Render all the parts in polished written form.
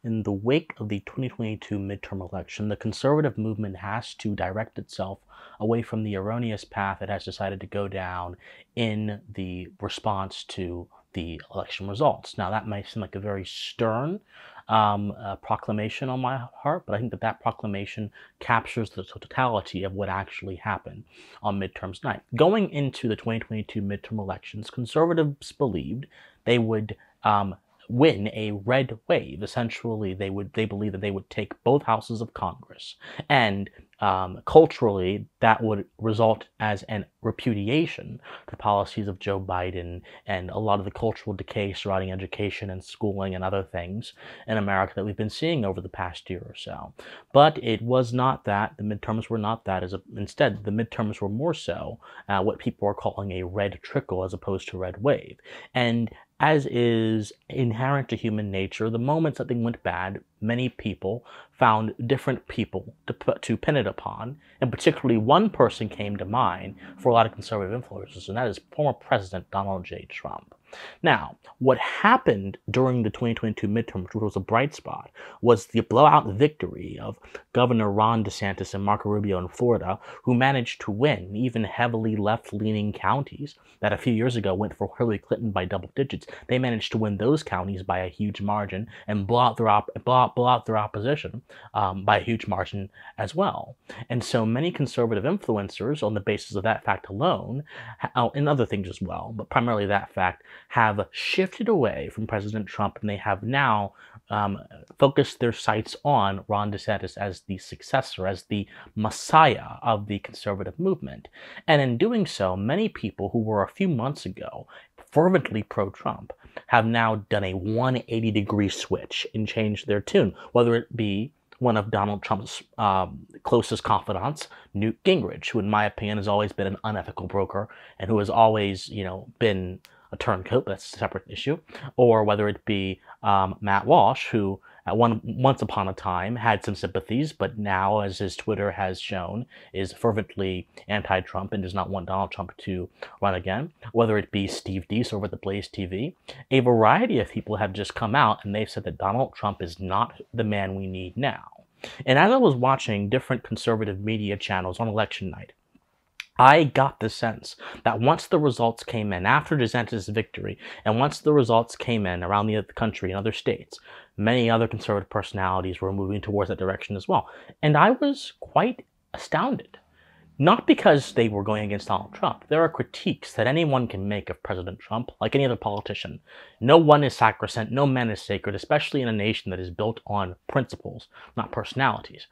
in the wake of the 2022 midterm election, the conservative movement has to direct itself away from the erroneous path it has decided to go down in the response to the election results. Now, that might seem like a very stern proclamation on my heart, but I think that that proclamation captures the totality of what actually happened on midterms night. Going into the 2022 midterm elections, conservatives believed they would win a red wave. Essentially, they believed that they would take both houses of Congress, and culturally, that would result as an repudiation to the policies of Joe Biden and a lot of the cultural decay surrounding education and schooling and other things in America that we've been seeing over the past year or so. But it was not that. The midterms were not that. Instead, the midterms were more so what people are calling a red trickle as opposed to red wave. And as is inherent to human nature, the moment something went bad, many people found different people to pin it upon, and particularly one person came to mind for a lot of conservative influencers, and that is former President Donald J. Trump. Now, what happened during the 2022 midterm, which was a bright spot, was the blowout victory of Governor Ron DeSantis and Marco Rubio in Florida, who managed to win even heavily left-leaning counties that a few years ago went for Hillary Clinton by double digits. They managed to win those counties by a huge margin and blow out their opposition by a huge margin as well. And so many conservative influencers, on the basis of that fact alone, and other things as well, but primarily that fact, have shifted away from President Trump, and they have now focused their sights on Ron DeSantis as the successor, as the messiah of the conservative movement. And in doing so, many people who were a few months ago fervently pro-Trump have now done a 180-degree switch and changed their tune, whether it be one of Donald Trump's closest confidants, Newt Gingrich, who in my opinion has always been an unethical broker and who has always, been a turncoat, but that's a separate issue, or whether it be Matt Walsh, who once upon a time had some sympathies, but now, as his Twitter has shown, is fervently anti-Trump and does not want Donald Trump to run again, whether it be Steve Deese over at the Blaze TV. A variety of people have just come out and they've said that Donald Trump is not the man we need now. And as I was watching different conservative media channels on election night, I got the sense that once the results came in, after DeSantis' victory, and once the results came in around the country and other states, many other conservative personalities were moving towards that direction as well. And I was quite astounded. Not because they were going against Donald Trump. There are critiques that anyone can make of President Trump, like any other politician. No one is sacrosanct, no man is sacred, especially in a nation that is built on principles, not personalities.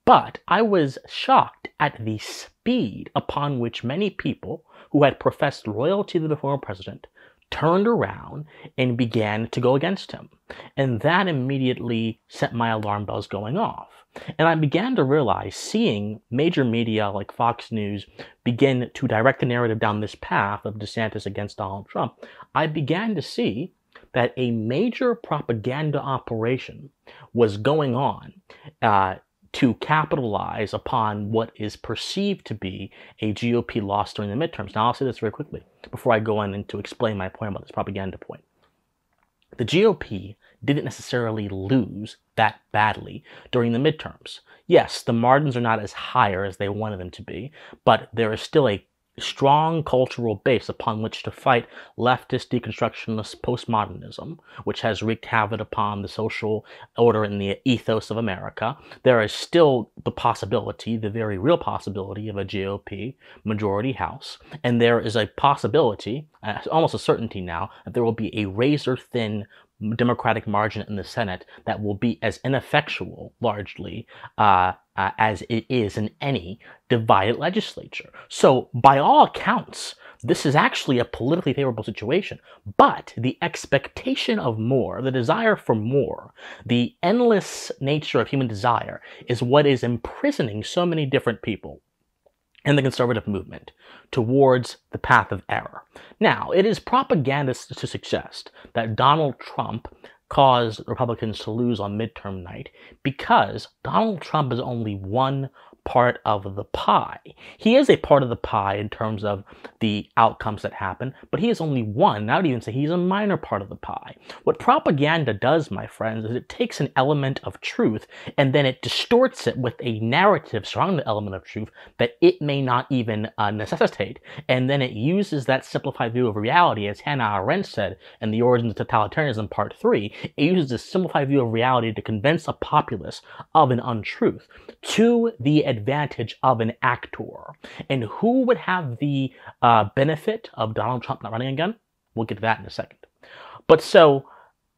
But I was shocked at the speed upon which many people who had professed loyalty to the former president turned around and began to go against him. And that immediately set my alarm bells going off. And I began to realize, seeing major media like Fox News begin to direct the narrative down this path of DeSantis against Donald Trump, I began to see that a major propaganda operation was going on to capitalize upon what is perceived to be a GOP loss during the midterms. Now, I'll say this very quickly before I go on and to explain my point about this propaganda point. The GOP didn't necessarily lose that badly during the midterms. Yes, the margins are not as higher as they wanted them to be, but there is still a strong cultural base upon which to fight leftist deconstructionist postmodernism, which has wreaked havoc upon the social order and the ethos of America. There is still the possibility, the very real possibility, of a GOP majority house, and there is a possibility, almost a certainty now, that there will be a razor-thin Democratic margin in the Senate that will be as ineffectual, largely, as it is in any divided legislature. So, by all accounts, this is actually a politically favorable situation. But the expectation of more, the desire for more, the endless nature of human desire is what is imprisoning so many different people in the conservative movement towards the path of error. Now, it is propaganda to suggest that Donald Trump caused Republicans to lose on midterm night because Donald Trump is only one part of the pie. He is a part of the pie in terms of the outcomes that happen, but he is only one. I would even say he's a minor part of the pie. What propaganda does, my friends, is it takes an element of truth and then it distorts it with a narrative surrounding the element of truth that it may not even necessitate. And then it uses that simplified view of reality, as Hannah Arendt said in The Origins of Totalitarianism Part 3, it uses this simplified view of reality to convince a populace of an untruth to the advantage of an actor. And who would have the benefit of Donald Trump not running again? We'll get to that in a second. But so,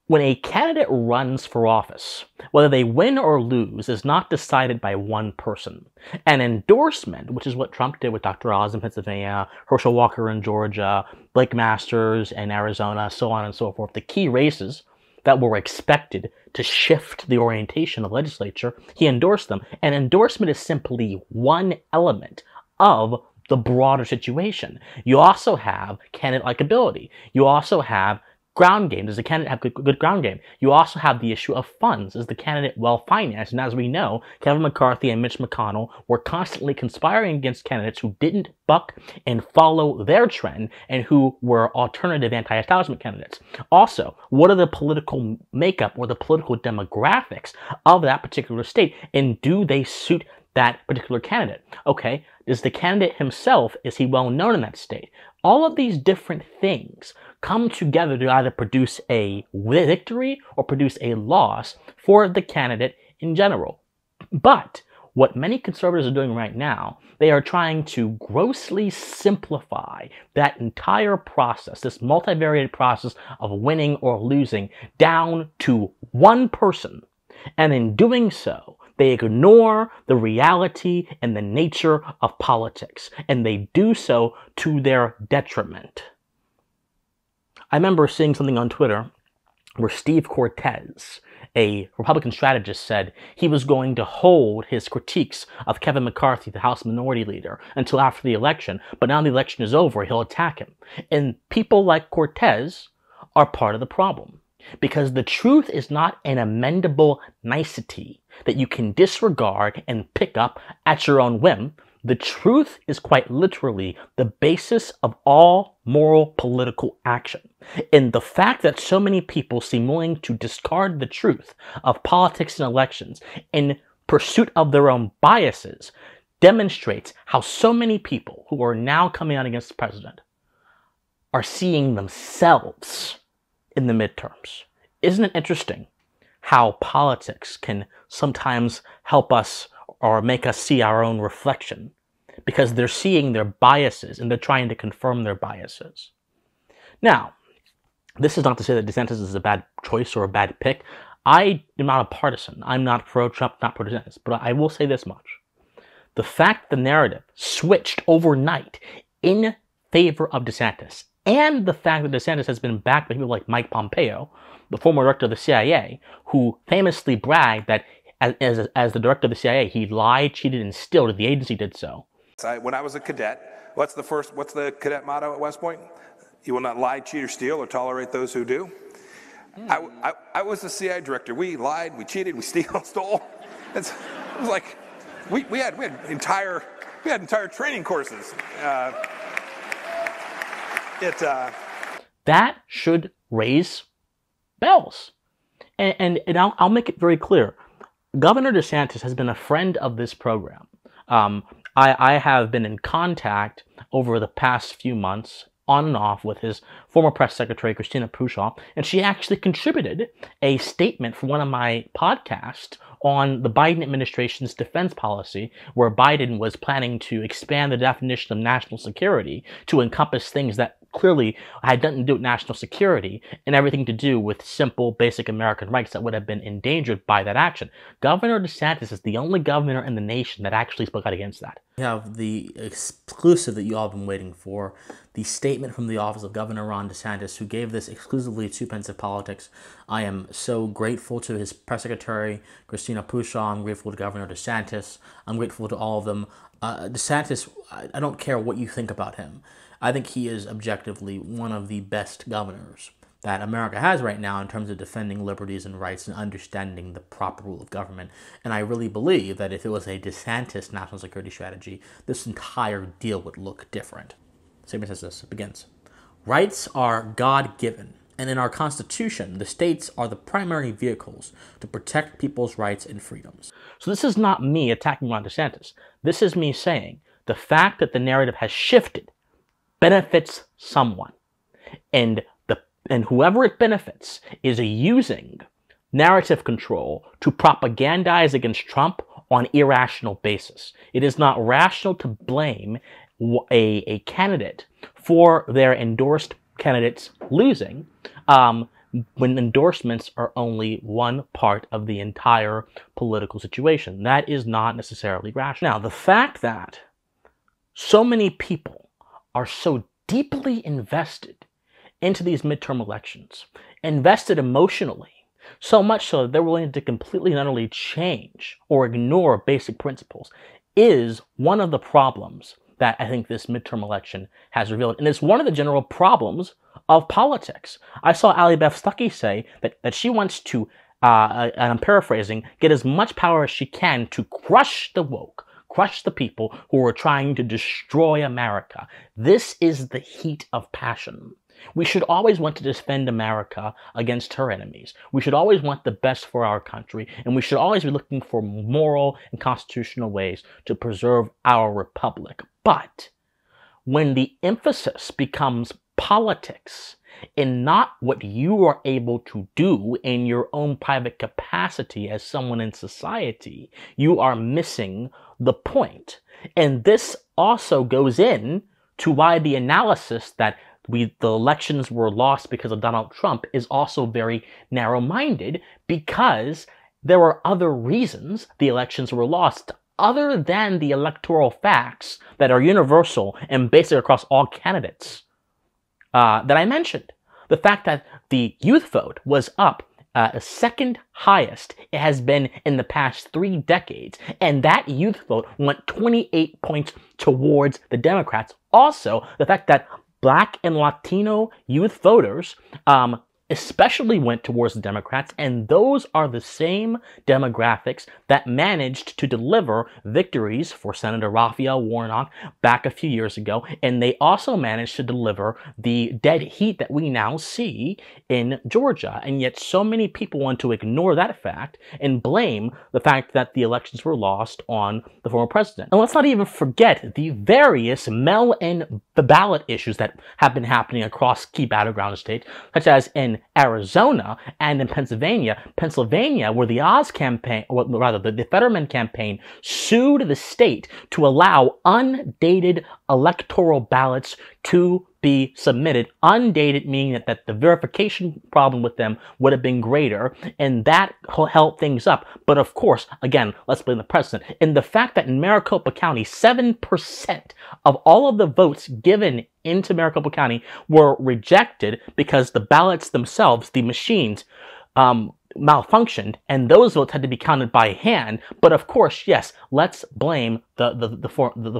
when a candidate runs for office, whether they win or lose is not decided by one person. An endorsement, which is what Trump did with Dr. Oz in Pennsylvania, Herschel Walker in Georgia, Blake Masters in Arizona, so on and so forth, the key races that were expected to shift the orientation of the legislature, he endorsed them. An endorsement is simply one element of the broader situation. You also have candidate likability. You also have ground game. Does the candidate have good ground game? You also have the issue of funds. Is the candidate well-financed? And as we know, Kevin McCarthy and Mitch McConnell were constantly conspiring against candidates who didn't buck and follow their trend and who were alternative anti-establishment candidates. Also, what are the political makeup or the political demographics of that particular state? And do they suit that particular candidate? Okay, is the candidate himself, is he well known in that state? All of these different things come together to either produce a victory or produce a loss for the candidate in general. But what many conservatives are doing right now, they are trying to grossly simplify that entire process, this multivariate process of winning or losing, down to one person. And in doing so, they ignore the reality and the nature of politics, and they do so to their detriment. I remember seeing something on Twitter where Steve Cortez, a Republican strategist, said he was going to hold his critiques of Kevin McCarthy, the House Minority Leader, until after the election, but now the election is over, he'll attack him. And people like Cortez are part of the problem. Because the truth is not an amendable nicety that you can disregard and pick up at your own whim. The truth is quite literally the basis of all moral political action. And the fact that so many people seem willing to discard the truth of politics and elections in pursuit of their own biases demonstrates how so many people who are now coming out against the president are seeing themselves in the midterms. Isn't it interesting how politics can sometimes help us or make us see our own reflection? Because they're seeing their biases and they're trying to confirm their biases. Now, this is not to say that DeSantis is a bad choice or a bad pick. I am not a partisan. I'm not pro-Trump, not pro-DeSantis. But I will say this much. The fact the narrative switched overnight in favor of DeSantis, and the fact that DeSantis has been backed by people like Mike Pompeo, the former director of the CIA, who famously bragged that as the director of the CIA, he lied, cheated, and stilled, and the agency did so. When I was a cadet, what's the cadet motto at West Point? You will not lie, cheat, or steal, or tolerate those who do. I was the CIA director. We lied, we cheated, we stole. It was like we had entire training courses. That should raise bells. And I'll make it very clear. Governor DeSantis has been a friend of this program. I have been in contact over the past few months, on and off, with his former press secretary, Christina Pushaw, and she actually contributed a statement for one of my podcasts on the Biden administration's defense policy, where Biden was planning to expand the definition of national security to encompass things that clearly had nothing to do with national security and everything to do with simple, basic American rights that would have been endangered by that action. Governor DeSantis is the only governor in the nation that actually spoke out against that. We have the exclusive that you all have been waiting for, the statement from the office of Governor Ron DeSantis, who gave this exclusively to Pensive Politics. I am so grateful to his press secretary, Christina Pushaw. I'm grateful to Governor DeSantis. I'm grateful to all of them. DeSantis, I don't care what you think about him. I think he is objectively one of the best governors that America has right now in terms of defending liberties and rights and understanding the proper rule of government. And I really believe that if it was a DeSantis national security strategy, this entire deal would look different. Statement says this, it begins. Rights are God-given, and in our Constitution, the states are the primary vehicles to protect people's rights and freedoms. So this is not me attacking Ron DeSantis. This is me saying the fact that the narrative has shifted benefits someone. And whoever it benefits is using narrative control to propagandize against Trump on irrational basis. It is not rational to blame a candidate for their endorsed candidates losing when endorsements are only one part of the entire political situation. That is not necessarily rational. Now, the fact that so many people are so deeply invested into these midterm elections, invested emotionally, so much so that they're willing to completely and utterly change or ignore basic principles, is one of the problems that I think this midterm election has revealed. And it's one of the general problems of politics. I saw Ali Beth Stuckey say that she wants to, and I'm paraphrasing, get as much power as she can to crush the woke, crush the people who are trying to destroy America. This is the heat of passion. We should always want to defend America against her enemies. We should always want the best for our country, and we should always be looking for moral and constitutional ways to preserve our republic. But when the emphasis becomes politics and not what you are able to do in your own private capacity as someone in society, you are missing the point. And this also goes in to why the analysis that the elections were lost because of Donald Trump is also very narrow-minded, because there were other reasons the elections were lost other than the electoral facts that are universal and basic across all candidates that I mentioned. The fact that the youth vote was up second highest it has been in the past 3 decades, and that youth vote went 28 points towards the Democrats. Also, the fact that Black and Latino youth voters especially went towards the Democrats, and those are the same demographics that managed to deliver victories for Senator Raphael Warnock back a few years ago, and they also managed to deliver the dead heat that we now see in Georgia. And yet so many people want to ignore that fact and blame the fact that the elections were lost on the former president. And let's not even forget the various mail-in ballot issues that have been happening across key battleground states, such as in Arizona and in Pennsylvania, where the Oz campaign, or rather the Fetterman campaign, sued the state to allow undated electoral ballots to be submitted. Undated meaning that the verification problem with them would have been greater, and that held things up. But of course, again, let's blame the president. And the fact that in Maricopa County, 7% of all of the votes given into Maricopa County were rejected because the ballots themselves, the machines, malfunctioned, and those votes had to be counted by hand. But of course, yes, let's blame the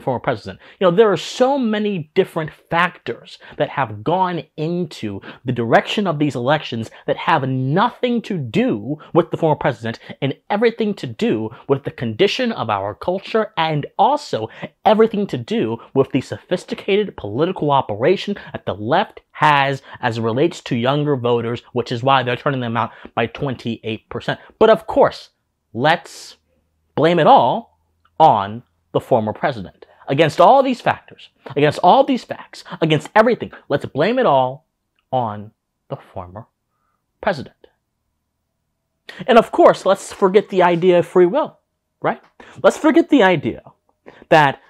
former president. You know, there are so many different factors that have gone into the direction of these elections that have nothing to do with the former president and everything to do with the condition of our culture, and also everything to do with the sophisticated political operation that the left has as it relates to younger voters, which is why they're turning them out by 28%. But of course, let's blame it all on the former president. Against all these factors, against all these facts, against everything, let's blame it all on the former president. And of course, let's forget the idea of free will, right? Let's forget the idea that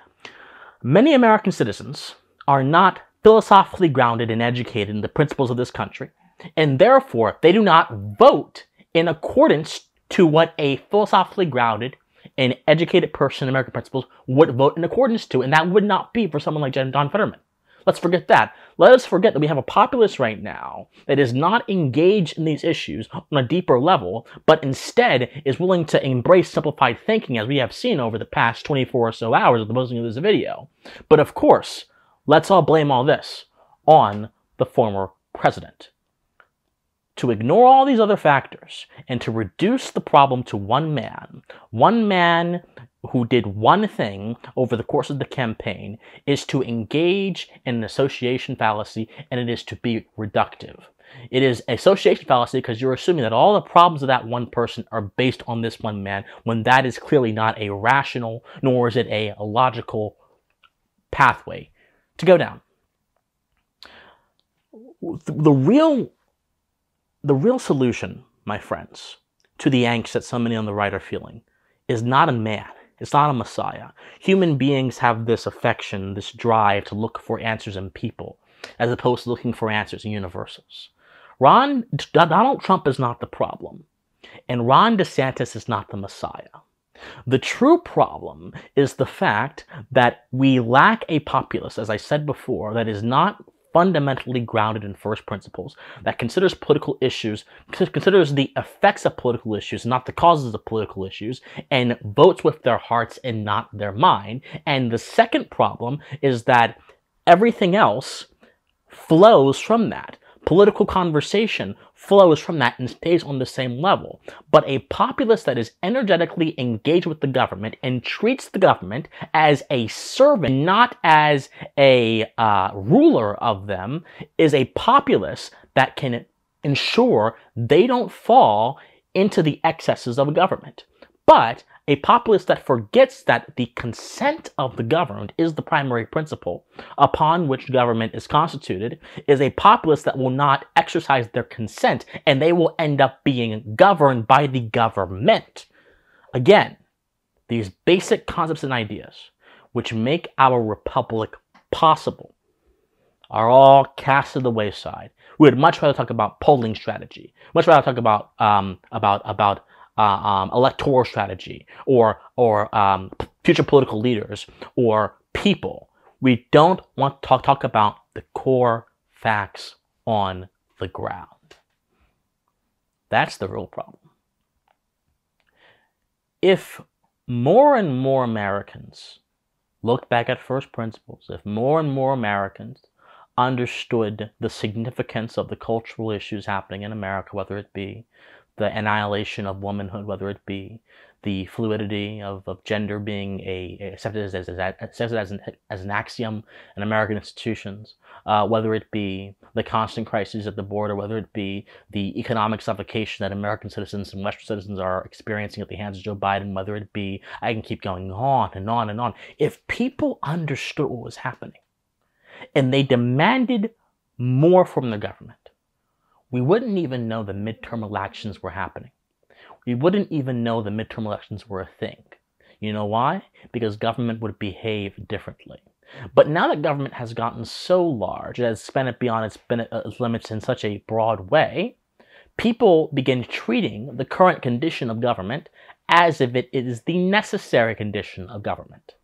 many American citizens are not philosophically grounded and educated in the principles of this country, and therefore they do not vote in accordance to what a philosophically grounded and educated person in American principles would vote in accordance to, and that would not be for someone like John Fetterman. Let's forget that. Let us forget that we have a populace right now that is not engaged in these issues on a deeper level, but instead is willing to embrace simplified thinking, as we have seen over the past 24 or so hours of the posting of this video. But of course, let's all blame all this on the former president. to ignore all these other factors and to reduce the problem to one man who did one thing over the course of the campaign, is to engage in an association fallacy, and it is to be reductive. It is association fallacy because you're assuming that all the problems of that one person are based on this one man, when that is clearly not a rational, nor is it a logical pathway to go down. The real solution, my friends, to the angst that so many on the right are feeling is not a man. It's not a messiah. Human beings have this affection, this drive to look for answers in people, as opposed to looking for answers in universals. Donald Trump is not the problem, and Ron DeSantis is not the messiah. The true problem is the fact that we lack a populace, as I said before, that is not fundamentally grounded in first principles, that considers political issues, considers the effects of political issues, not the causes of political issues, and votes with their hearts and not their mind. And the second problem is that everything else flows from that. Political conversation flows from that and stays on the same level. But a populace that is energetically engaged with the government and treats the government as a servant, not as a ruler of them, is a populace that can ensure they don't fall into the excesses of a government. But a populace that forgets that the consent of the governed is the primary principle upon which government is constituted is a populace that will not exercise their consent, and they will end up being governed by the government. Again, these basic concepts and ideas which make our republic possible are all cast to the wayside. We would much rather talk about polling strategy, much rather talk about electoral strategy, or future political leaders, or people. We don't want to talk about the core facts on the ground. That's the real problem. If more and more Americans looked back at first principles, if more and more Americans understood the significance of the cultural issues happening in America, whether it be the annihilation of womanhood, whether it be the fluidity of gender being accepted as an axiom in American institutions, whether it be the constant crises at the border, whether it be the economic suffocation that American citizens and Western citizens are experiencing at the hands of Joe Biden, whether it be, I can keep going on and on and on. If people understood what was happening and they demanded more from the government, we wouldn't even know the midterm elections were happening. We wouldn't even know the midterm elections were a thing. You know why? Because government would behave differently. But now that government has gotten so large, it has spent it beyond its limits in such a broad way, people begin treating the current condition of government as if it is the necessary condition of government.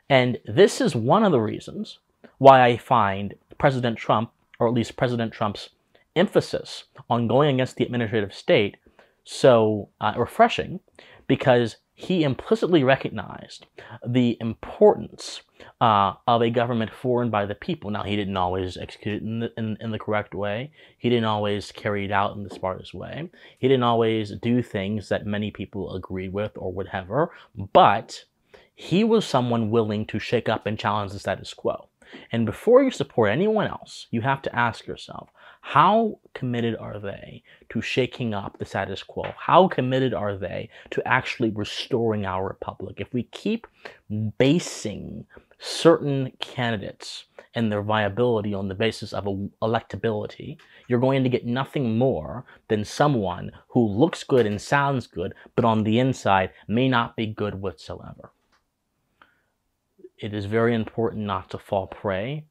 And this is one of the reasons why I find President Trump, or at least President Trump's emphasis on going against the administrative state so refreshing, because he implicitly recognized the importance of a government formed by the people. Now, he didn't always execute it in the correct way. He didn't always carry it out in the smartest way. He didn't always do things that many people agreed with or whatever, but he was someone willing to shake up and challenge the status quo. And before you support anyone else, you have to ask yourself, how committed are they to shaking up the status quo? How committed are they to actually restoring our republic? If we keep basing certain candidates and their viability on the basis of electability, you're going to get nothing more than someone who looks good and sounds good, but on the inside may not be good whatsoever. It is very important not to fall prey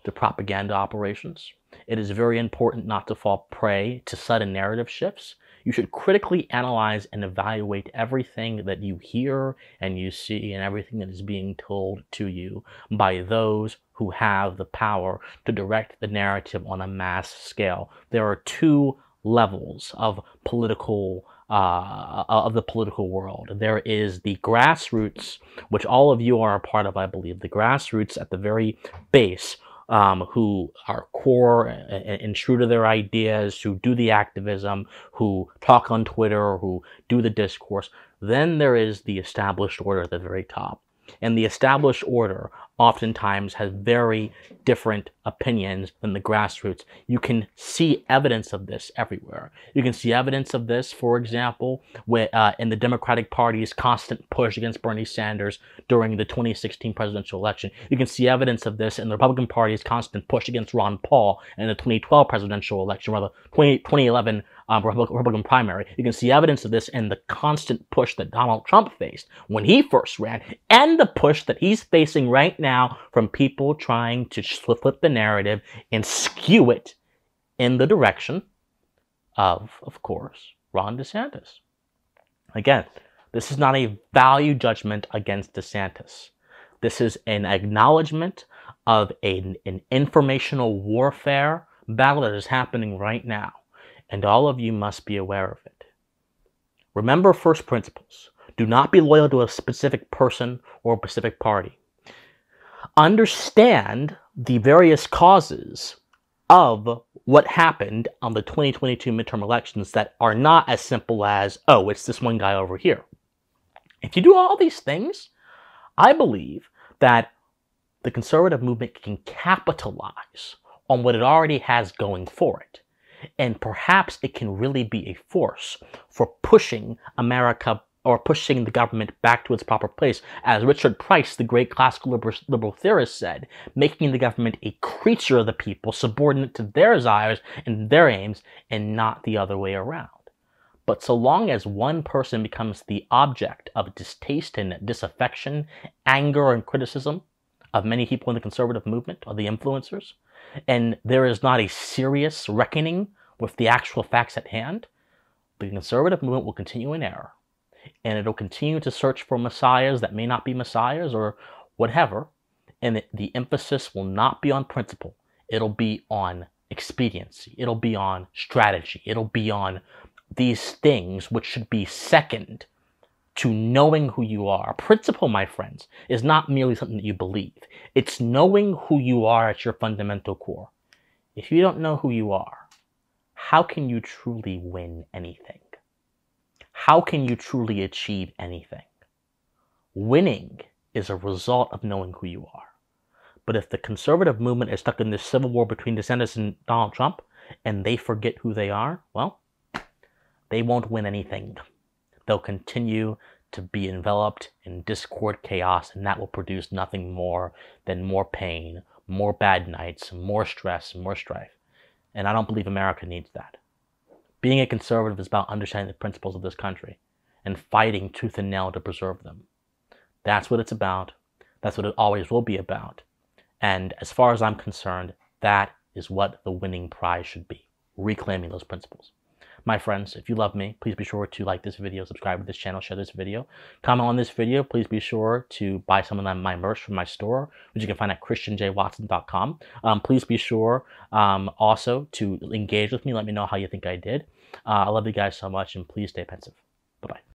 to propaganda operations. It is very important not to fall prey to sudden narrative shifts. You should critically analyze and evaluate everything that you hear and you see and everything that is being told to you by those who have the power to direct the narrative on a mass scale. There are two levels of the political world. There is the grassroots, which all of you are a part of, I believe. The grassroots at the very base who are core and true to their ideas, who do the activism, who talk on Twitter, who do the discourse. Then there is the established order at the very top. And the established order oftentimes has very different opinions than the grassroots. You can see evidence of this everywhere. You can see evidence of this, for example, in the Democratic Party's constant push against Bernie Sanders during the 2016 presidential election. You can see evidence of this in the Republican Party's constant push against Ron Paul in the 2012 presidential election, or the 2011 Republican primary. You can see evidence of this in the constant push that Donald Trump faced when he first ran, and the push that he's facing right now from people trying to flip the narrative and skew it in the direction of course, Ron DeSantis. Again, this is not a value judgment against DeSantis. This is an acknowledgement of an informational warfare battle that is happening right now. And all of you must be aware of it. Remember first principles. Do not be loyal to a specific person or a specific party. Understand the various causes of what happened on the 2022 midterm elections that are not as simple as, oh, it's this one guy over here. If you do all these things, I believe that the conservative movement can capitalize on what it already has going for it. And perhaps it can really be a force for pushing America, or pushing the government back to its proper place. As Richard Price, the great classical liberal theorist, said, making the government a creature of the people, subordinate to their desires and their aims, and not the other way around. But so long as one person becomes the object of distaste and disaffection, anger and criticism of many people in the conservative movement, or the influencers, and there is not a serious reckoning with the actual facts at hand, the conservative movement will continue in error. And it'll continue to search for messiahs that may not be messiahs or whatever. And the emphasis will not be on principle. It'll be on expediency. It'll be on strategy. It'll be on these things which should be second to knowing who you are. Principle, my friends, is not merely something that you believe. It's knowing who you are at your fundamental core. If you don't know who you are, how can you truly win anything? How can you truly achieve anything? Winning is a result of knowing who you are. But if the conservative movement is stuck in this civil war between DeSantis and Donald Trump, and they forget who they are, well, they won't win anything. They'll continue to be enveloped in discord, chaos, and that will produce nothing more than more pain, more bad nights, more stress, and more strife. And I don't believe America needs that. Being a conservative is about understanding the principles of this country and fighting tooth and nail to preserve them. That's what it's about. That's what it always will be about. And as far as I'm concerned, that is what the winning prize should be, reclaiming those principles. My friends, if you love me, please be sure to like this video, subscribe to this channel, share this video, comment on this video. Please be sure to buy some of my merch from my store, which you can find at christianjwatson.com. Please be sure also to engage with me. Let me know how you think I did. I love you guys so much, and please stay pensive. Bye-bye.